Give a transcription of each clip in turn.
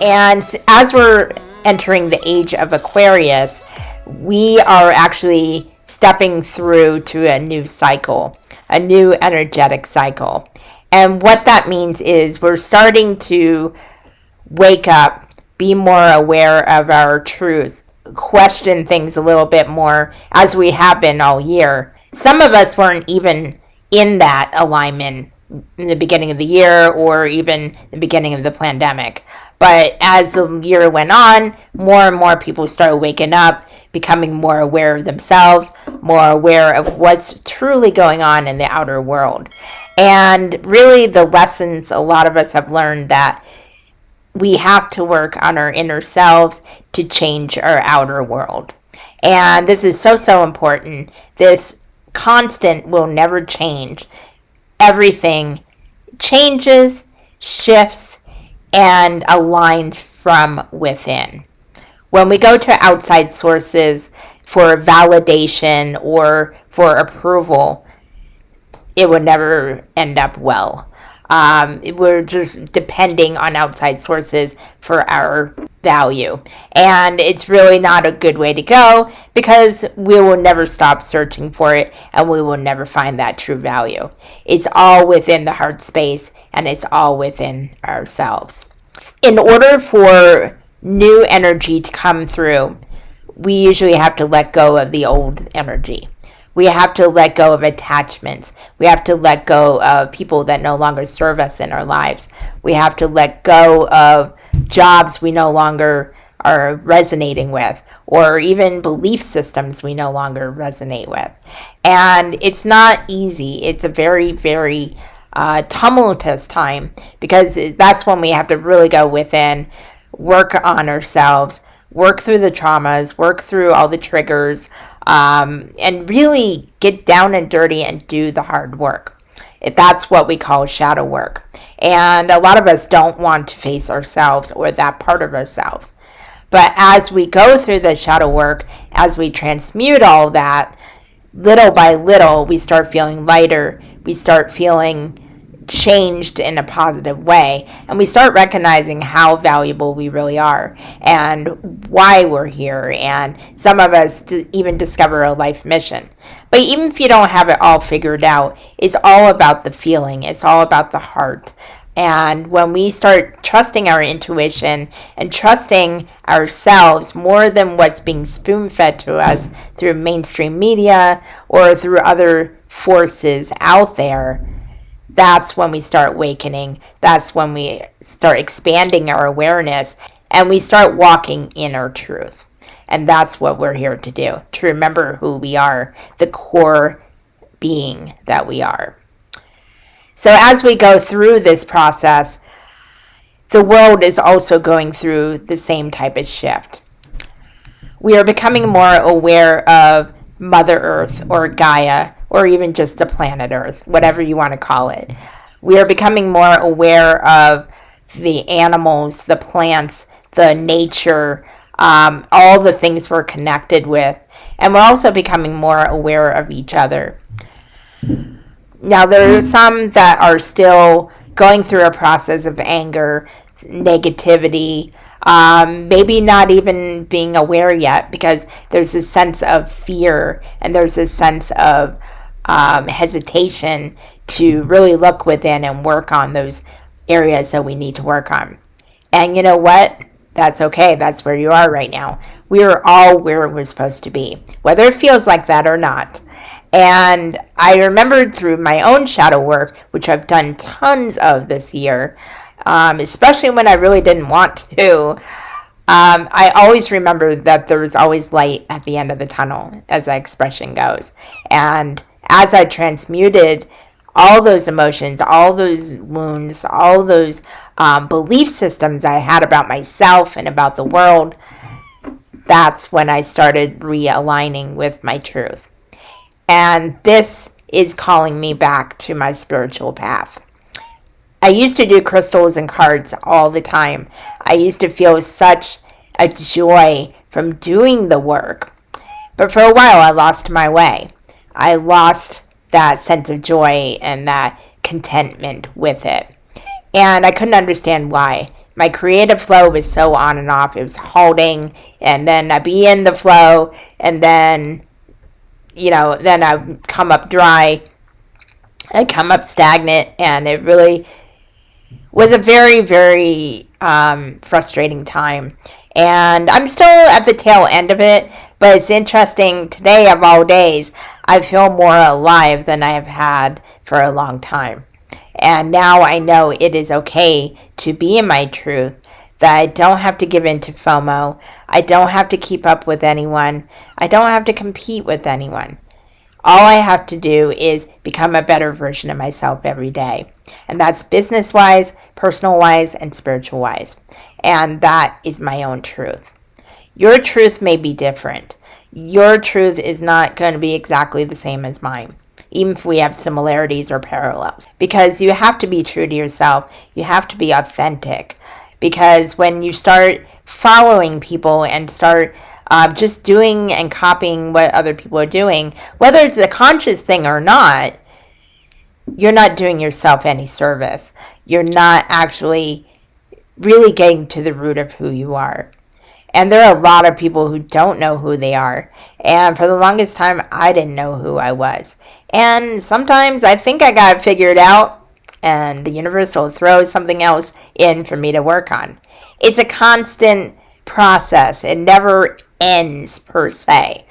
And as we're entering the age of Aquarius, we are actually stepping through to a new cycle, a new energetic cycle. And what that means is we're starting to wake up, be more aware of our truth, question things a little bit more as we have been all year. Some of us weren't even in that alignment in the beginning of the year or even the beginning of the pandemic. But as the year went on, more and more people started waking up, becoming more aware of themselves, more aware of what's truly going on in the outer world. And really the lessons a lot of us have learned that we have to work on our inner selves to change our outer world. And this is so important. This constant will never change. Everything changes, shifts, and aligns from within. When we go to outside sources for validation or for approval, it would never end up well. We're just depending on outside sources for our value. And it's really not a good way to go because we will never stop searching for it and we will never find that true value. It's all within the heart space and it's all within ourselves. In order for new energy to come through, we usually have to let go of the old energy. We have to let go of attachments. We have to let go of people that no longer serve us in our lives. We have to let go of jobs we no longer are resonating with, or even belief systems we no longer resonate with. And it's not easy. It's a very, very tumultuous time because that's when we have to really go within, work on ourselves, work through the traumas, work through all the triggers, and really get down and dirty and do the hard work. That's what we call shadow work. And a lot of us don't want to face ourselves or that part of ourselves. But as we go through the shadow work, as we transmute all that, little by little, we start feeling lighter. We start feeling changed in a positive way, and we start recognizing how valuable we really are and why we're here, and some of us even discover a life mission. But even if you don't have it all figured out, it's all about the feeling, it's all about the heart. And when we start trusting our intuition and trusting ourselves more than what's being spoon-fed to us through mainstream media or through other forces out there, that's when we start awakening. That's when we start expanding our awareness and we start walking in our truth. And that's what we're here to do, to remember who we are, the core being that we are. So as we go through this process, the world is also going through the same type of shift. We are becoming more aware of Mother Earth or Gaia, or even just the planet Earth, whatever you want to call it. We are becoming more aware of the animals, the plants, the nature, all the things we're connected with. And we're also becoming more aware of each other. Now, there are some that are still going through a process of anger, negativity, maybe not even being aware yet, because there's this sense of fear and there's this sense of hesitation to really look within and work on those areas that we need to work on. And you know what? That's okay. That's where you are right now. We are all where we're supposed to be, whether it feels like that or not. And I remembered through my own shadow work, which I've done tons of this year, especially when I really didn't want to, I always remember that there was always light at the end of the tunnel, as that expression goes. And as I transmuted all those emotions, all those wounds, all those belief systems I had about myself and about the world, that's when I started realigning with my truth. And this is calling me back to my spiritual path. I used to do crystals and cards all the time. I used to feel such a joy from doing the work. But for a while, I lost my way. I lost that sense of joy and that contentment with it. And I couldn't understand why. my creative flow was so on and off. It was halting, and then I'd be in the flow, and then, then I'd come up dry, I'd come up stagnant, and it really was a very, very frustrating time. And I'm still at the tail end of it, but it's interesting. Today, of all days, I feel more alive than I have had for a long time. And now I know it is okay to be in my truth, that I don't have to give in to FOMO. I don't have to keep up with anyone. I don't have to compete with anyone. All I have to do is become a better version of myself every day. And that's business-wise, personal-wise, and spiritual-wise. And that is my own truth. Your truth may be different. Your truth is not going to be exactly the same as mine, even if we have similarities or parallels. Because you have to be true to yourself. You have to be authentic. Because when you start following people and start just doing and copying what other people are doing, whether it's a conscious thing or not, you're not doing yourself any service. You're not actually really getting to the root of who you are. And there are a lot of people who don't know who they are. And for the longest time, I didn't know who I was. And sometimes I think I got it figured out, and the universe will throw something else in for me to work on. It's a constant process. It never ends, per se.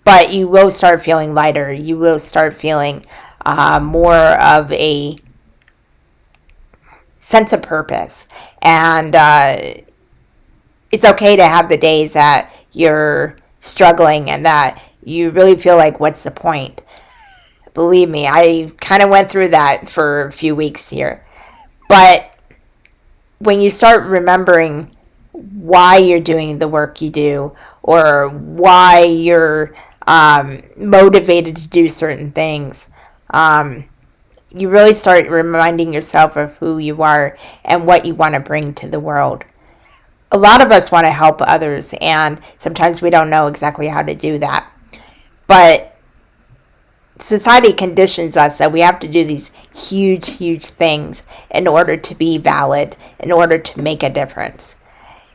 But you will start feeling lighter. You will start feeling more of a sense of purpose. And it's okay to have the days that you're struggling and that you really feel like, what's the point? Believe me, I kind of went through that for a few weeks here. But when you start remembering why you're doing the work you do, or why you're motivated to do certain things, you really start reminding yourself of who you are and what you want to bring to the world. A lot of us want to help others, and sometimes we don't know exactly how to do that. But society conditions us that we have to do these huge, huge things in order to be valid, in order to make a difference.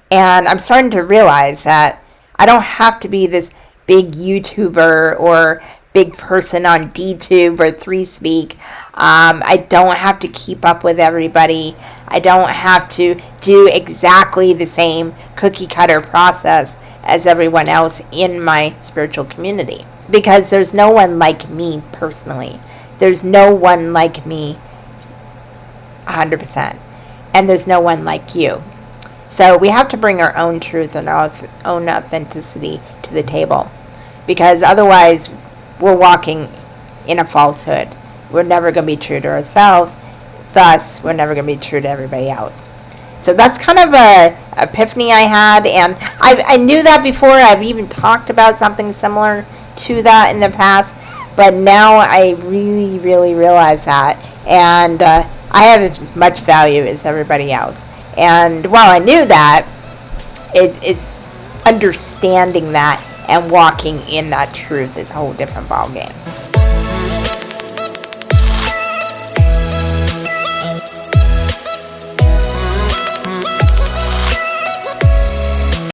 And I'm starting to realize that I don't have to be this big YouTuber or big person on DTube or 3Speak. I don't have to keep up with everybody. I don't have to do exactly the same cookie cutter process as everyone else in my spiritual community. Because there's no one like me personally. There's no one like me 100%. And there's no one like you. So we have to bring our own truth and our own authenticity to the table. Because otherwise, we're walking in a falsehood. We're never going to be true to ourselves. Thus, we're never going to be true to everybody else. So that's kind of a epiphany I had. And I knew that before. I've even talked about something similar to that in the past. But now I really, really realize that. And I have as much value as everybody else. And while I knew that, it's understanding that and walking in that truth is a whole different ballgame.